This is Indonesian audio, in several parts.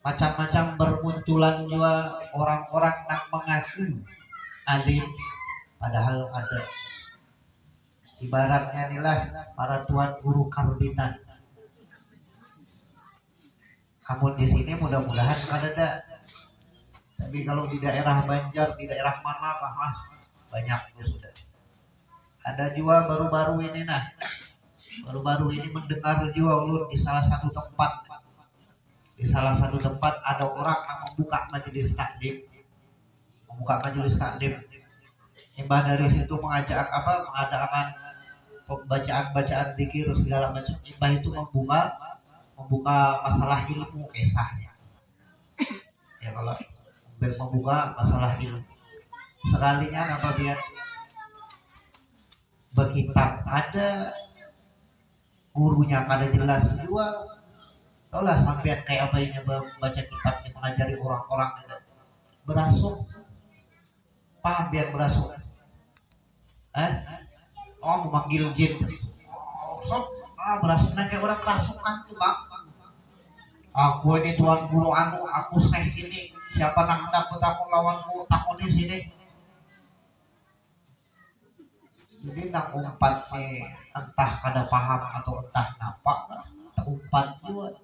Macam-macam bermunculan juga orang-orang yang mengaku alim padahal ada ibaratnya inilah para tuan guru karbitan. Namun di sini mudah-mudahan ada. Tapi kalau di daerah Banjar, di daerah mana kah banyak tuh sudah. Ada juga baru-baru ini baru-baru ini mendengar juga ulun di salah satu tempat. Di salah satu tempat ada orang yang membuka majelis taklim. Membuka majelis taklim. Imbah dari situ mengadakan pembacaan-bacaan zikir segala macam. Imbah itu membuka masalah ilmu kisahnya. Ya kalau membuka masalah ilmu sekalinya apa biar bekitab ada gurunya kada jelas juga taulah sampai kayak apa ini baca kitab ini mengajari orang-orang itu berasuk paham biar berasuk memanggil jin berasuk kayak orang kerasukan tuh bang. Aku ini tuan guru aku ini siapa nak hendak bertakun lawanku takun di sini. Jadi nak umpat nih entah kada paham atau entah nampak umpat juga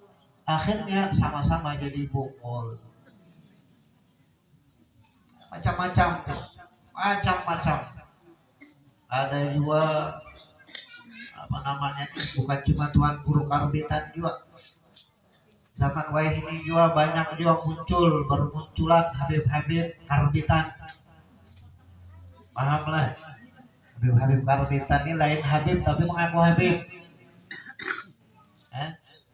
akhirnya sama-sama jadi bokol. Macam-macam ada juga apa namanya bukan cuma tuan guru karbitan juga. Zaman wayah ini juga banyak juga bermunculan Habib karbitan. Paham lah. Habib karbitan ini lain Habib tapi mengaku Habib.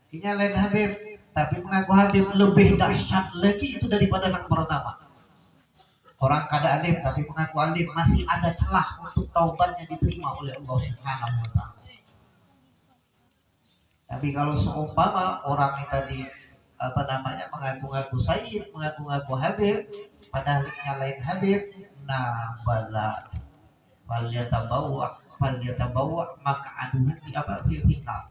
Ini lain Habib tapi mengaku Habib. Lebih dahsyat lagi itu daripada yang pertama. Orang kada alim tapi mengaku alim, masih ada celah untuk taubatnya diterima oleh Allah Subhanahu wa taala. Tapi kalau seumpama orang ini tadi mengaku-ngaku sayyid, mengaku-ngaku habib, padahal yang lain habib, nah bala bawa maka aduhum di fitnah.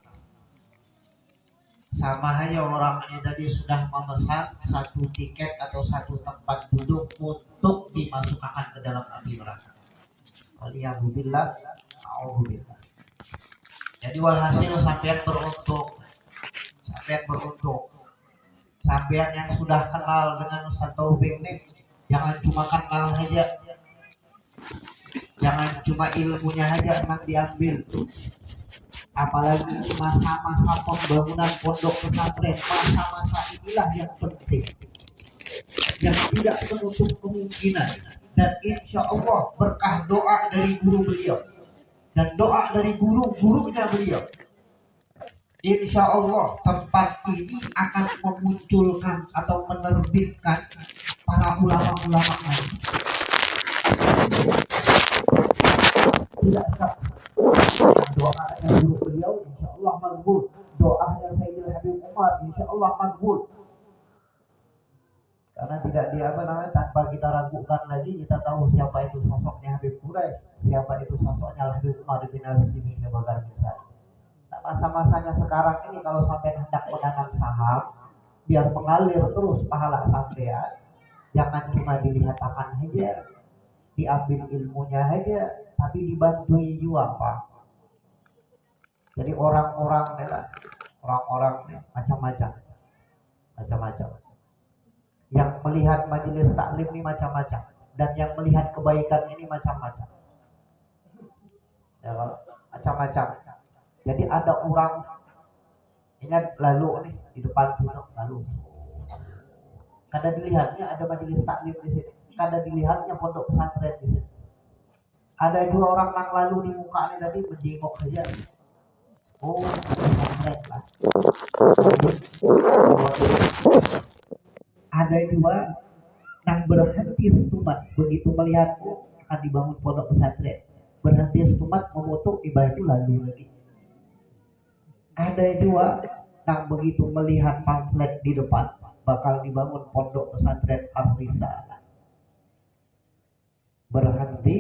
Sama aja orang ini tadi sudah memesan satu tiket atau satu tempat duduk untuk dimasukkan ke dalam api neraka. Waliyahzubillah, a'udzubillah. Jadi walhasil sampean beruntung. Sampean yang sudah kenal dengan Ustaz Taufik nih, jangan cuma kenal saja. Jangan cuma ilmunya saja yang diambil. Apalagi masa-masa pembangunan pondok pesantren, masa-masa inilah yang penting. Yang tidak menutup kemungkinan dan insya Allah berkah doa dari guru beliau dan doa dari guru-gurunya beliau. Insya Allah tempat ini akan memunculkan atau menerbitkan para ulama-ulama lain. Tidak doanya guru beliau insya Allah makbul. Doanya Sayyidina Habib Umar insya Allah makbul. Karena tidak tanpa kita ragukan lagi kita tahu siapa itu sosoknya Habib Quraisy, siapa itu sosoknya Habib Umar bin Al-Simi sebagai misal. Masa-masanya sekarang ini kalau sampai hendak menanam saham biar mengalir terus pahala sampean, jangan cuma dilihat akan aja, diambil ilmunya aja, tapi dibantui juga apa. Jadi orang-orang nih macam-macam. Yang melihat majelis taklim ini macam-macam dan yang melihat kebaikan ini macam-macam. Ya, macam-macam. Jadi ada orang ingat lalu nih di depan situ lalu. Kada dilihatnya ada majelis taklim di sini. Kada dilihatnya pondok pesantren di sini. Ada juga orang yang lalu di muka ini tadi menjengok saja. Oh, pesantren lah. Ada juga yang berhenti setumat begitu melihat akan dibangun pondok pesantren. Berhenti setumat memutuk ibadah itu lalu lagi. Ada juga yang begitu melihat pamflet di depan bakal dibangun pondok pesantren Ar-Risalah, berhenti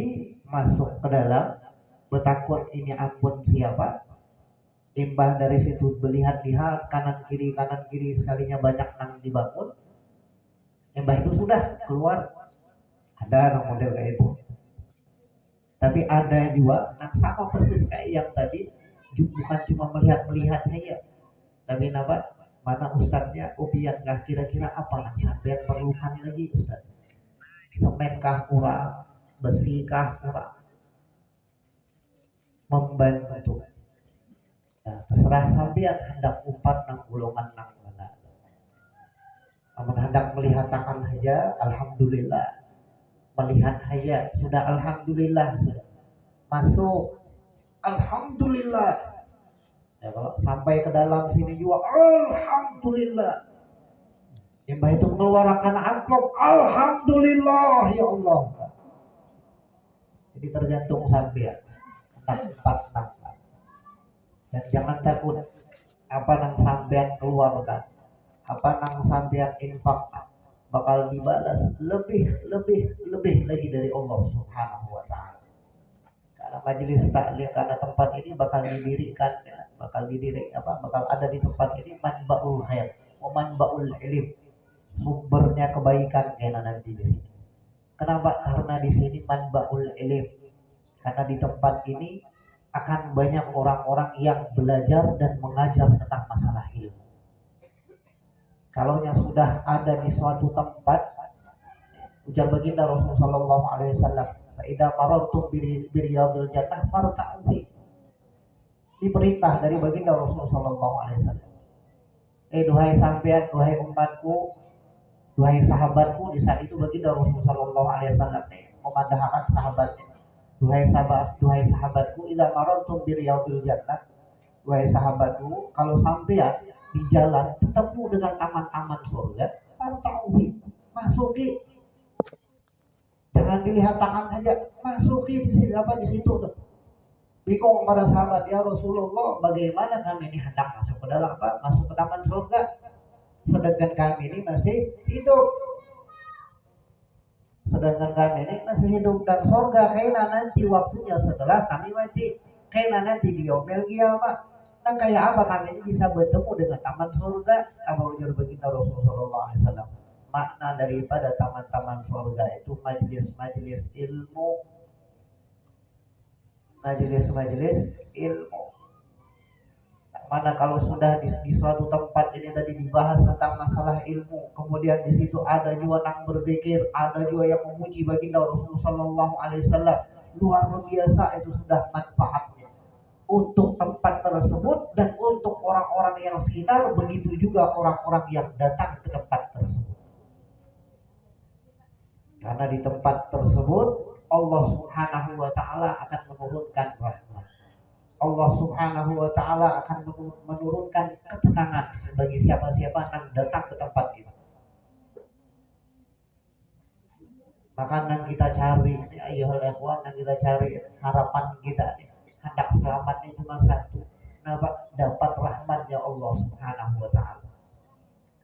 masuk ke dalam bertakun ini ampun siapa. Imbah dari situ melihat kanan kiri sekalinya banyak yang dibangun, Mbah itu sudah keluar, ada yang model kayak itu. Tapi ada juga yang sama persis kayak yang tadi, bukan cuma melihat saja, tapi napa mana ustadznya, pian kah kira-kira apa yang sampean perlukan lagi ustad, semen kah kurang, besi kah kurang, membantu. Nah, terserah sampean hendak umpat nang golongan nang mana. Namun hendak melihatakan saja, alhamdulillah. Melihat saja sudah alhamdulillah, sudah masuk alhamdulillah. Ya, kalau sampai ke dalam sini juga alhamdulillah. Mbah itu mengeluarkan amplop, alhamdulillah ya Allah. Jadi tergantung sampean. Empat enam. Dan jangan takut apa nang sampean keluarkan, apa nang sampean infak bakal dibalas lebih lagi dari Allah Subhanahu wa taala. Karena majelis taklim, karena tempat ini bakal didirikan, bakal ada di tempat ini manbaul khair wa manbaul ilm, sumbernya kebaikan kena nanti di sini. Kenapa? Karena di sini manbaul ilm. Karena di tempat ini akan banyak orang-orang yang belajar dan mengajar tentang masalah ilmu. Kalau yang sudah ada di suatu tempat, ujar baginda Rasulullah sallallahu alaihi wasallam, "Fa idza marartum bi riyadil jannah farta'u." Diperintah dari baginda Rasulullah sallallahu alaihi wasallam. Duhai sampean, duhai umatku, duhai sahabatku, di saat itu baginda Rasulullah sallallahu alaihi wasallam memandahkan sahabatnya. Duhai sahabatku, idza marartum bi riyadil jannah. Duhai sahabatku, kalau sampean di jalan ketemu dengan taman-taman surga, farta'u, masuki. Jangan dilihat tangan saja, masuki di situ tuh. Bingung para sahabat, ya Rasulullah, bagaimana kami ini hendak masuk ke dalam masuk ke taman surga, sedangkan kami ini masih hidup. Dan surga kayaknya nanti waktunya setelah kami mati, kayaknya nanti di yaumil qiyamah. Dan kayak apa kami ini bisa bertemu dengan taman surga? Apa ujar baginda Rasulullah SAW? Makna daripada taman-taman surga itu majelis-majelis ilmu, mana kalau sudah di suatu tempat ini tadi dibahas tentang masalah ilmu, kemudian di situ ada juga yang berzikir, ada juga yang memuji baginda Rasulullah Sallallahu Alaihi Wasallam, luar biasa itu sudah manfaatnya untuk tempat tersebut dan untuk orang-orang yang sekitar, begitu juga orang-orang yang datang ke tempat tersebut. Karena di tempat tersebut Allah Subhanahu wa taala akan menurunkan rahmat. Allah Subhanahu wa taala akan menurunkan ketenangan bagi siapa-siapa yang datang ke tempat itu. Maka yang kita cari ini ayohal ikhwan, yang kita cari harapan kita ini, hendak selamatnya cuma satu. Dapat rahmatnya Allah Subhanahu wa taala.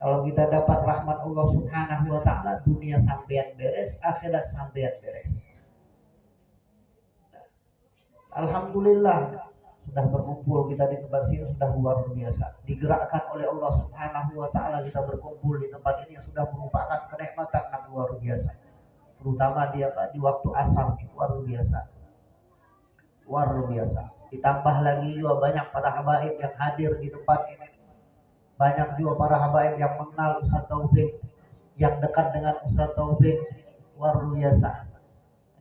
Kalau kita dapat rahmat Allah Subhanahu wa taala, dunia sampean beres, akhirat sampean beres. Alhamdulillah sudah berkumpul kita di tempat sini sudah luar biasa. Digerakkan oleh Allah Subhanahu wa taala kita berkumpul di tempat ini yang sudah merupakan kenikmatan yang luar biasa. Terutama di waktu asar luar biasa. Luar biasa. Ditambah lagi juga banyak para habaib yang hadir di tempat ini. Banyak juga para habaib yang mengenal Ustaz Taufik, yang dekat dengan Ustaz Taufik, luar biasa.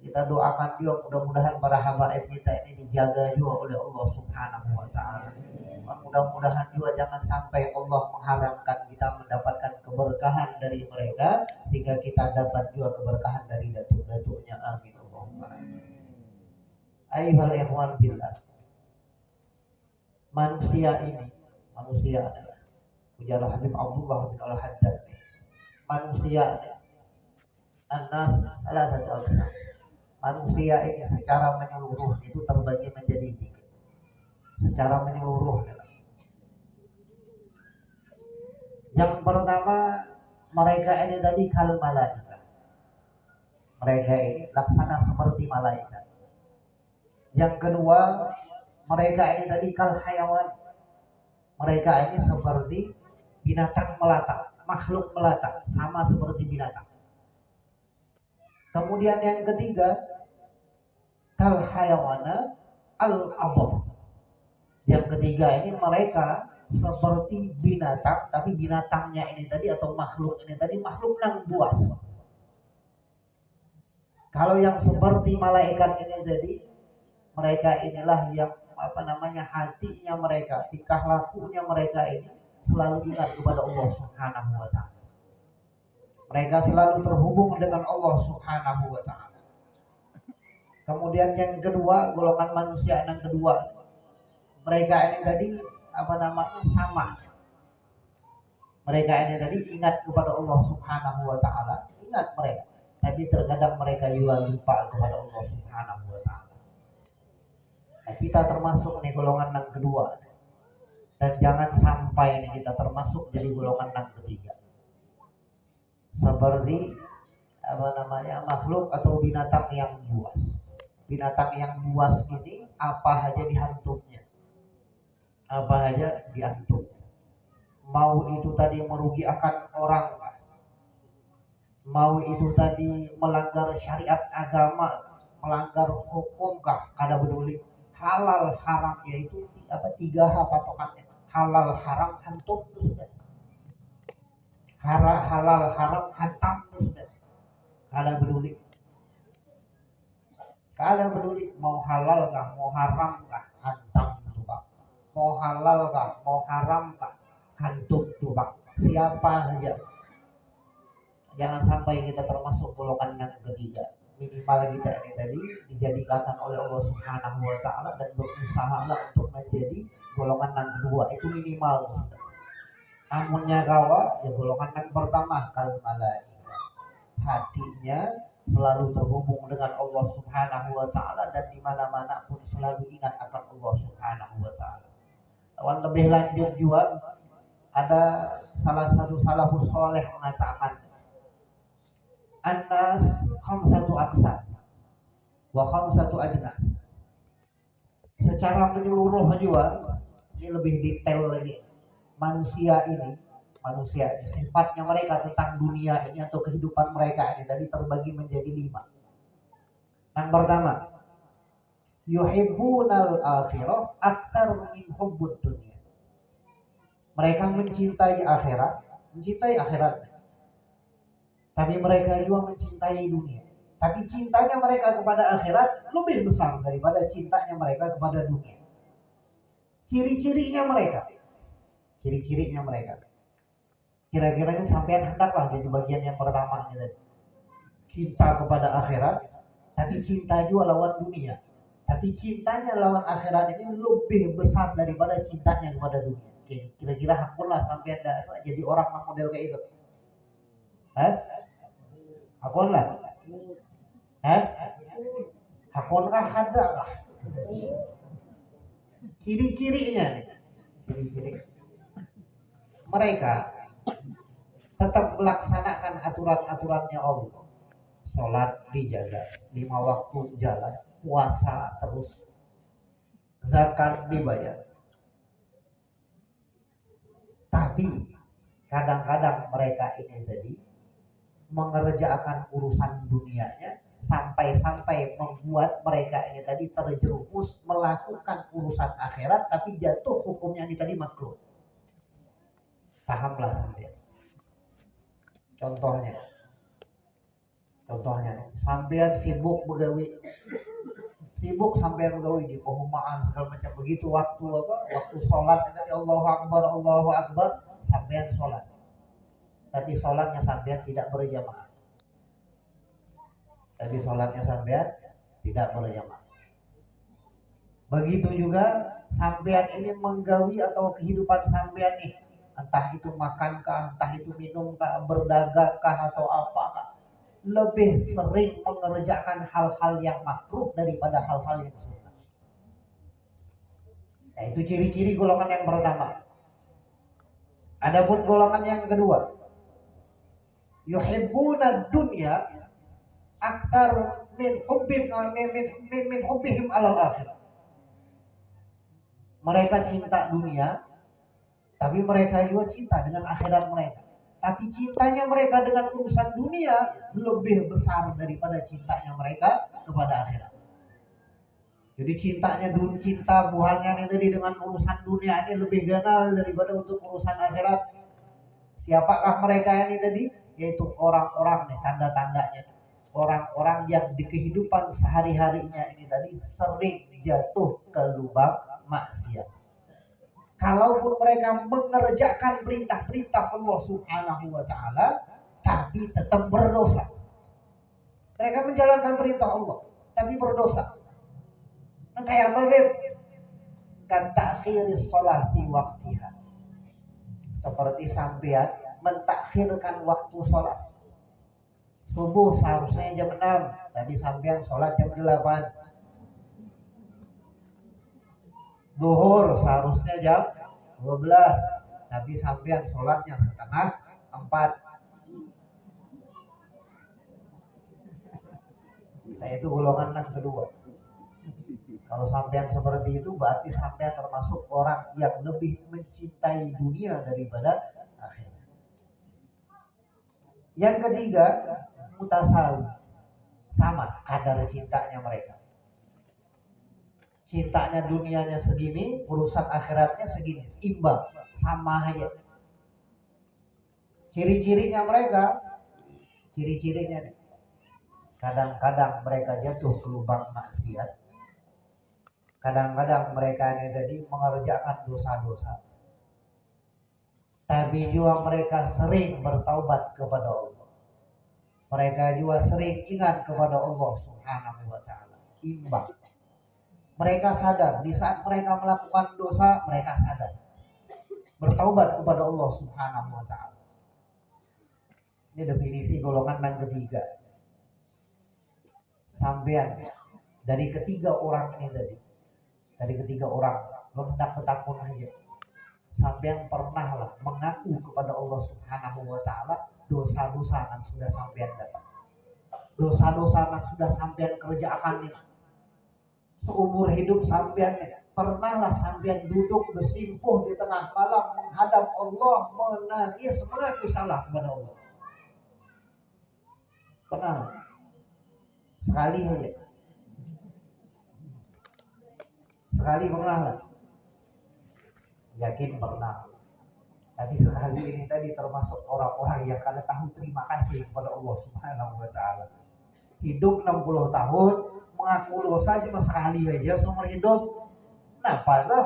Kita doakan juga mudah-mudahan para habaib kita ini dijaga juga oleh Allah Subhanahu wa taala. Mudah-mudahan juga jangan sampai Allah mengharamkan kita mendapatkan keberkahan dari mereka, sehingga kita dapat juga keberkahan dari datuk-datuknya. Amin Allahumma amin. Ayyuhal ikhwan billah. Manusia adalah ujar Habib Abdullah bin Al-Haddad, manusia an-nas ala tajawza. Manusia ini secara menyeluruh itu terbagi menjadi tiga. Secara menyeluruh. Yang pertama, mereka ini tadi kal malaikat. Mereka ini laksana seperti malaikat. Yang kedua, mereka ini tadi kal hayawan. Mereka ini seperti binatang melata, makhluk melata, sama seperti binatang. Kemudian yang ketiga, kal hayawana al adham. Yang ketiga ini mereka seperti binatang, tapi binatangnya ini tadi atau makhluk ini tadi makhluk yang buas. Kalau yang seperti malaikat ini tadi, mereka inilah yang hatinya mereka, tingkah lakunya mereka ini selalu ingat kepada Allah Subhanahu wa taala. Mereka selalu terhubung dengan Allah Subhanahu wa taala. Kemudian yang kedua, golongan manusia yang kedua, mereka ini tadi sama. Mereka ini tadi ingat kepada Allah Subhanahu wa taala, ingat mereka, tapi terkadang mereka juga lupa kepada Allah Subhanahu wa taala. Nah, kita termasuk nih golongan yang kedua. Dan jangan sampai nih kita termasuk jadi golongan yang ketiga. Seperti makhluk atau binatang yang buas. Binatang yang buas ini apa aja dihantumnya. Apa aja diantum. Mau itu tadi merugi akan orang, mau itu tadi melanggar syariat agama, melanggar hukum kah, kada peduli. Halal haram yaitu 3H patokannya. Halal haram hantum itu sudah. Halal haram hantam itu sudah. Kada peduli. Kada peduli mau halal kah, mau haram kah, hantam itu Pak. Mau halal kah, mau haram kah, hantum tuh Pak. Siapa saja. Jangan sampai kita termasuk golongan yang ketiga. Minimal kita ini tadi dijadikan oleh Allah Subhanahu wa taala dan berusahalah untuk menjadi golongan yang kedua, itu minimal. Namunnya kawa ya golongan yang pertama, kal malaikat. Hatinya selalu terhubung dengan Allah Subhanahu wa taala dan di mana-mana pun selalu ingat akan Allah Subhanahu wa taala. Lebih lanjut juga ada salah satu salafus saleh mengatakan An-nas khamsatu aqsam wa khamsatu ajnas. Secara menyeluruh juga, ini lebih detail lagi. Manusia ini sifatnya mereka tentang dunia ini atau kehidupan mereka ini tadi terbagi menjadi 5. Yang pertama, yuhibbunal akhirah aktsar min hubbud dunya. Mereka mencintai akhirat. Tapi mereka juga mencintai dunia. Tapi cintanya mereka kepada akhirat lebih besar daripada cintanya mereka kepada dunia. Ciri-cirinya mereka. Kira-kiranya sampean hendaklah jadi bagian yang pertama ini. Cinta kepada akhirat, tapi cinta juga lawan dunia. Tapi cintanya lawan akhirat ini lebih besar daripada cintanya kepada dunia. Kira-kira hakullah sampean jadi orang model kayak itu. Hakon lah. Hakon kah ada kah? Ciri-cirinya. Mereka tetap melaksanakan aturan-aturannya Allah. Sholat dijaga, 5 waktu jalan, puasa terus, zakat dibayar. Tapi kadang-kadang mereka ini tadi mengerjakan urusan dunianya sampai-sampai membuat mereka ini tadi terjerumus melakukan urusan akhirat, tapi jatuh hukumnya ini tadi makruh. Pahamlah sampai. Contohnya sampean sibuk sampean begawi di perumahan segala macam begitu, waktu sholat tadi Allahu Akbar sampean sholat. Tapi sholatnya sampean tidak berjamaah. Begitu juga sampean ini menggawi atau kehidupan sampean nih, entah itu makankah, entah itu minumkah, berdagangkah atau apakah, lebih sering mengerjakan hal-hal yang makruh daripada hal-hal yang sunnah. Nah, itu ciri-ciri golongan yang pertama. Adapun golongan yang kedua, yuhibbuna dunya aktar min hubbihim alal akhirah. Mereka cinta dunia, tapi mereka juga cinta dengan akhirat mereka. Tapi cintanya mereka dengan urusan dunia lebih besar daripada cintanya mereka kepada akhirat. Jadi cinta buhalnya ini tadi dengan urusan dunia ini lebih ganal daripada untuk urusan akhirat. Siapakah mereka ini tadi? Yaitu orang-orang nih tanda-tandanya. Orang-orang yang di kehidupan sehari-harinya ini tadi sering jatuh ke lubang maksiat. Kalaupun mereka mengerjakan perintah-perintah Allah Subhanahu wa taala, tapi tetap berdosa. Mereka menjalankan perintah Allah, tapi berdosa. Nah, kayak bagaimana? Kan ta'khiris shalah fi waqtiha. Seperti sampean mentakhirkan waktu sholat. Subuh seharusnya jam 6, tadi sampean sholat jam 8. Zuhur seharusnya jam 12, tapi sampean sholatnya setengah 4. Nah, itu golongan yang kedua. Kalau sampean seperti itu berarti sampean termasuk orang yang lebih mencintai dunia daripada akhirat. Yang ketiga, mutasawi. Sama kadar cintanya mereka. Cintanya dunianya segini, urusan akhiratnya segini, imbang, sama aja. Ciri-cirinya mereka, ciri-cirinya nih. Kadang-kadang mereka jatuh ke lubang maksiat. Kadang-kadang mereka ini tadi mengerjakan dosa-dosa. Tapi juga mereka sering bertaubat kepada Allah. Mereka juga sering ingat kepada Allah Subhanahu wa taala. Imbang. Mereka sadar di saat mereka melakukan dosa, mereka sadar. Bertaubat kepada Allah Subhanahu wa taala. Ini definisi golongan yang ketiga. Sampean dari ketiga orang ini tadi. Dari ketiga orang, lo takut aja. Sampean pernah lah mengaku kepada Allah Subhanahu wa taala dosa-dosa yang sudah sampean dapat. Dosa-dosa yang sudah sampean kerjakan ini. Seumur hidup sampean pernahlah sampean duduk bersimpuh di tengah malam menghadap Allah menangis mengaku salah kepada Allah. Pernah? Sekali aja. Sekali pernah lah. Yakin pernah. Tapi sekali ini tadi termasuk orang-orang yang kada tahu terima kasih kepada Allah Subhanahu wa taala. Hidup 60 tahun mengaku dosa cuma sekali aja seumur hidup. Kenapa tuh?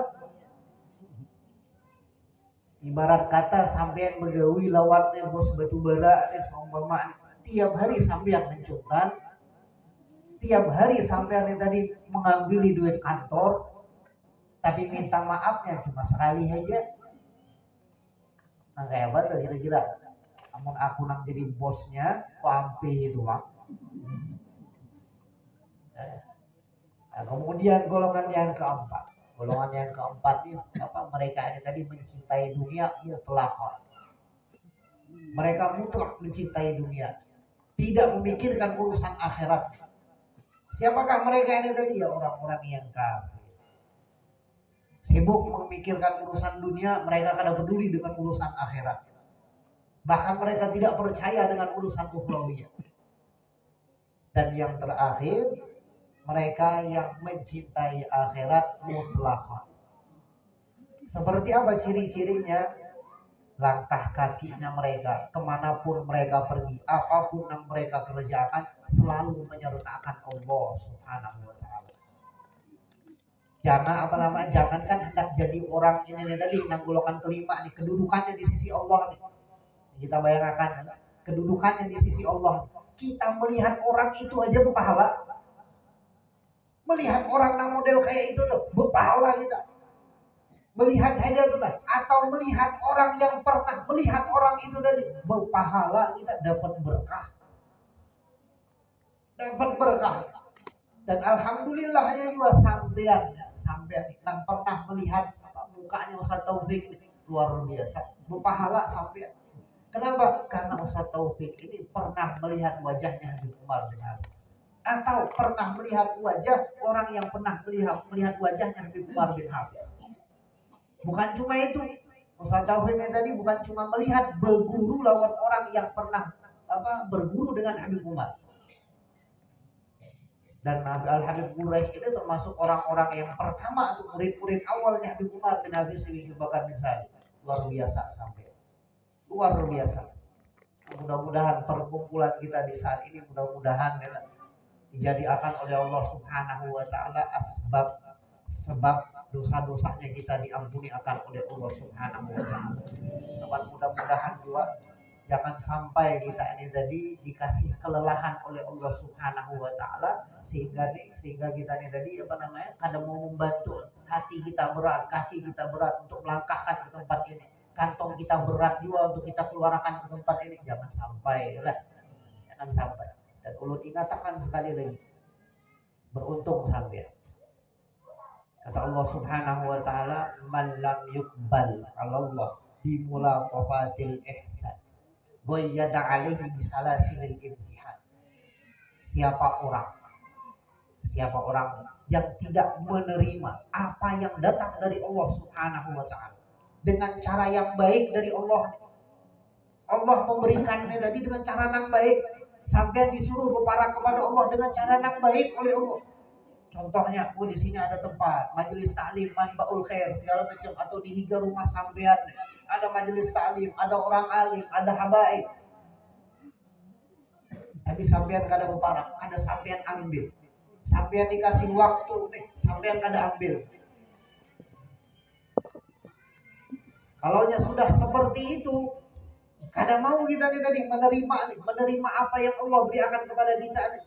Ibarat kata sampean begawi lawannya bos batubara seumpama tiap hari sampean mencungkan, tiap hari sampean tadi mengambil duit kantor, tapi minta maafnya cuma sekali aja. Nah kayak apa tuh kira-kira? Namun aku nang jadi bosnya, pampi doang. Nah, kemudian golongan yang keempat. Golongan yang keempat ini apa? Mereka ini tadi mencintai dunia mutlak. Mereka mutlak mencintai dunia, tidak memikirkan urusan akhirat. Siapakah mereka ini tadi? Ya orang-orang yang kafir. Sibuk memikirkan urusan dunia, mereka kada peduli dengan urusan akhirat. Bahkan mereka tidak percaya dengan urusan ukhrawiyah. Dan yang terakhir, mereka yang mencintai akhirat mutlak. Seperti apa ciri-cirinya? Langkah kakinya mereka, kemanapun mereka pergi, apapun yang mereka kerjakan, selalu menyertakan Allah Subhanahu wa taala. Jangankan hendak jadi orang ini nih tadi, yang golongan kelima nih, kedudukannya di sisi Allah nih. Kita bayangkan kedudukannya di sisi Allah. Kita melihat orang itu aja berpahala. Melihat orang yang model kayak itu tuh berpahala kita. Melihat aja tuh lah, atau melihat orang yang pernah melihat orang itu tadi berpahala, kita dapat berkah. Dapat berkah. Dan alhamdulillahnya juga sampean yang pernah melihat mukanya Ustaz Taufik luar biasa, berpahala sampean. Kenapa? Karena Ustaz Taufik ini pernah melihat wajahnya Habib Umar bin Hafiz, atau pernah melihat wajah orang yang pernah melihat wajahnya Habib Umar bin Hafiz. Bukan cuma itu, Ustaz Taufik ini tadi bukan cuma melihat berguru lawan orang yang pernah berguru dengan Habib Umar. Dan Al-Habib Quraisy ini termasuk orang-orang yang pertama atau murid-murid awalnya Habib Umar bin Abi Syekh Bakar bin Sa'id. Luar biasa sampai. Luar biasa. Mudah-mudahan perkumpulan kita di saat ini mudah-mudahan dijadikan oleh Allah Subhanahu wa taala sebab dosa-dosanya kita diampuni akan oleh Allah Subhanahu wa taala. Teman mudah-mudahan juga jangan sampai kita ini tadi dikasih kelelahan oleh Allah Subhanahu wa taala sehingga kita ini tadi kadang mau membantu, hati kita berat, kaki kita berat untuk melangkahkan ke tempat ini, kantong kita berat juga untuk kita keluarkan ke tempat ini. Jangan sampai lah, jangan sampai. Dan ulun ingatkan sekali lagi, beruntung sampai kata Allah Subhanahu wa taala, man lam yuqbal Allah bimula tafatil ihsan goyada alaihi bisalasilil imtihan. Siapa orang yang tidak menerima apa yang datang dari Allah Subhanahu wa taala dengan cara yang baik dari Allah memberikannya tadi dengan cara yang baik, sampai disuruh berparah kepada Allah dengan cara yang baik oleh Allah. Contohnya, di sini ada tempat majelis taklim, manbaul khair segala macam, atau di higa rumah sampean ada majelis taklim, ada orang alim, ada habaib. Tapi sampean kada berparah, kada sampean ambil. Sampean dikasih waktu nih, sampean kada ambil. Kalaunya sudah seperti itu, kada mau kita nih tadi menerima apa yang Allah berikan kepada kita nih.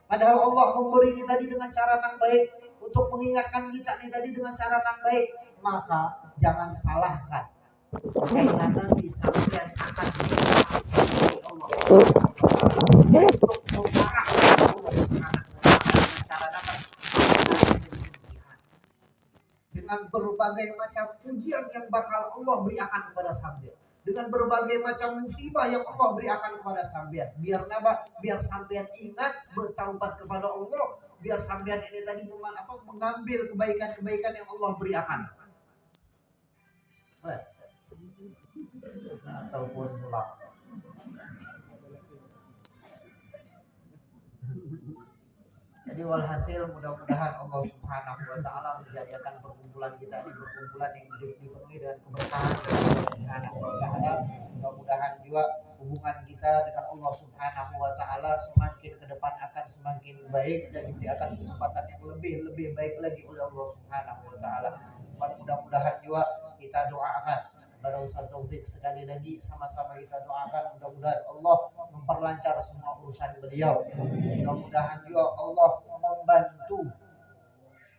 Padahal Allah memberi kita tadi dengan cara yang baik, untuk mengingatkan kita nih tadi dengan cara yang baik. Maka jangan salahkan karena nanti sampean akan disalahkan Allah untuk memparah dengan berbagai macam ujian yang bakal Allah berikan kepada sampean, dengan berbagai macam musibah yang Allah berikan kepada sampean. Biar sampean ingat bertaubat kepada Allah, biar sampean ini tadi mengambil kebaikan-kebaikan yang Allah berikan. Ataupun pulang. Jadi walhasil mudah-mudahan Allah Subhanahu wa taala menjadikan perkumpulan kita ini perkumpulan yang dipenuhi dengan keberkahan dari Allah Subhanahu wa taala. Mudah-mudahan juga hubungan kita dengan Allah Subhanahu wa taala semakin ke depan akan semakin baik dan diberikan kesempatan yang lebih baik lagi oleh Allah Subhanahu wa taala. Mudah-mudahan juga kita doakan kepada Ustaz Taufik sekali lagi, sama-sama kita doakan mudah-mudahan Allah memperlancar semua urusan beliau. Mudah-mudahan juga Allah membantu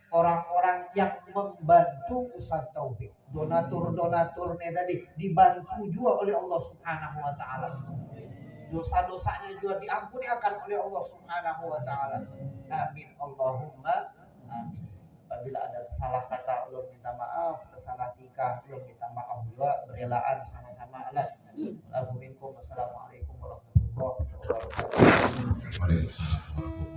orang-orang yang membantu Ustaz Taufik. Donatur-donaturnya tadi dibantu juga oleh Allah Subhanahu wa taala. Dosa-dosanya juga diampuni akan oleh Allah Subhanahu wa taala. Amin Allahumma amin. Apabila ada salah kata ulun minta maaf, salah tingkah ulun minta maaf juga, berelaan sama-sama lah. Assalamualaikum warahmatullahi wabarakatuh.